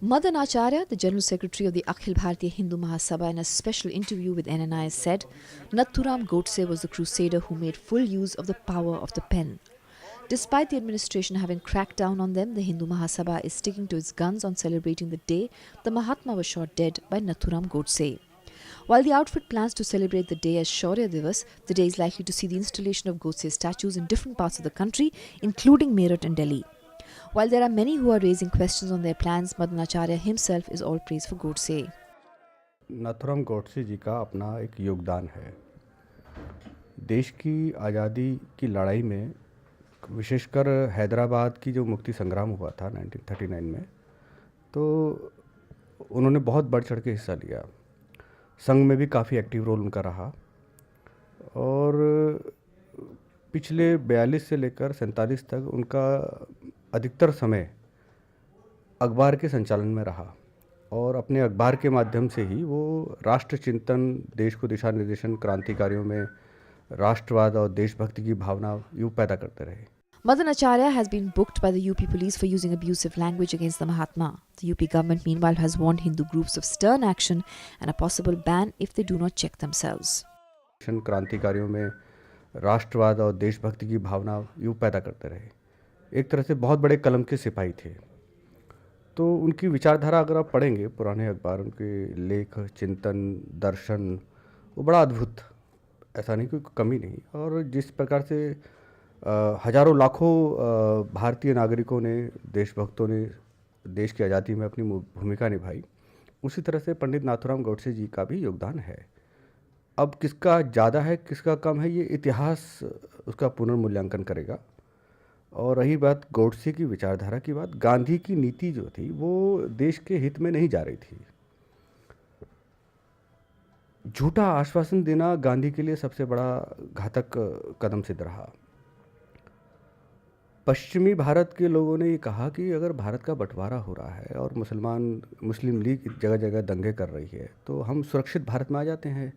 Madan Acharya, the General Secretary of the Akhil Bharatiya Hindu Mahasabha, in a special interview with NNI said, Nathuram Godse was the crusader who made full use of the power of the pen. Despite the administration having cracked down on them, the Hindu Mahasabha is sticking to its guns on celebrating the day the Mahatma was shot dead by Nathuram Godse. While the outfit plans to celebrate the day as Shaurya Divas, the day is likely to see the installation of Godse statues in different parts of the country, including Meerut and Delhi. While there are many who are raising questions on their plans, Madan Acharya himself is all praise for Godse. Nathuram Godse जी का अपना एक योगदान है। देश की आज़ादी की लड़ाई में, विशेषकर हैदराबाद की जो मुक्ति संग्राम हुआ था 1939 में, तो उन्होंने बहुत बढ़ चढ़ के हिस्सा लिया। संघ में भी काफ़ी एक्टिव रोल उनका रहा और पिछले 42 से लेकर 47 तक उनका अधिकतर समय अखबार के संचालन में रहा और अपने अखबार के माध्यम से ही वो राष्ट्र चिंतन, देश को दिशा निर्देशन, क्रांतिकारियों में राष्ट्रवाद और देशभक्ति की भावना यूँ पैदा करते रहे। Madan Acharya has been booked by the UP police for using abusive language against the Mahatma. The UP government meanwhile has warned Hindu groups of stern action and a possible ban if they do not check themselves. क्रांतिकारियों में राष्ट्रवाद और देशभक्ति की भावना यूँ पैदा करते रहे। एक तरह से बहुत बड़े कलम के सिपाही थे। तो उनकी विचारधारा अगर आप पढ़ेंगे पुराने अखबार, उनके लेख, चिंतन, दर्शन, वो बड़ा अद्भुत, ऐसा नहीं, कोई कमी नहीं। और जिस प्रकार से हजारों लाखों भारतीय नागरिकों ने, देशभक्तों ने देश की आज़ादी में अपनी भूमिका निभाई, उसी तरह से पंडित नाथुराम गोडसे जी का भी योगदान है। अब किसका ज़्यादा है, किसका कम है, ये इतिहास उसका पुनर्मूल्यांकन करेगा। और रही बात गोडसे की विचारधारा की बात, गांधी की नीति जो थी वो देश के हित में नहीं जा रही थी। झूठा आश्वासन देना गांधी के लिए सबसे बड़ा घातक कदम सिद्ध रहा। पश्चिमी भारत के लोगों ने ये कहा कि अगर भारत का बंटवारा हो रहा है और मुस्लिम लीग जगह जगह दंगे कर रही है तो हम सुरक्षित भारत में आ जाते हैं।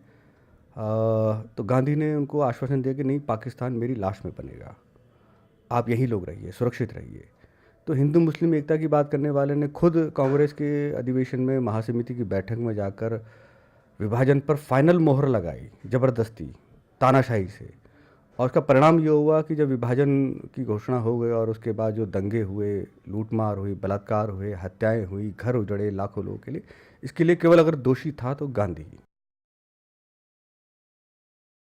तो गांधी ने उनको आश्वासन दिया कि नहीं, पाकिस्तान मेरी लाश में बनेगा, आप यहीं लोग रहिए, सुरक्षित रहिए। तो हिंदू मुस्लिम एकता की बात करने वाले ने खुद कांग्रेस के अधिवेशन में, महासमिति की बैठक में जाकर विभाजन पर फाइनल मोहर लगाई, ज़बरदस्ती, तानाशाही से। और उसका परिणाम ये हुआ कि जब विभाजन की घोषणा हो गई और उसके बाद जो दंगे हुए, लूटमार हुई, बलात्कार हुए, हत्याएं हुई, घर उजड़े लाखों लोगों के लिए, इसके लिए केवल अगर दोषी था तो गांधी।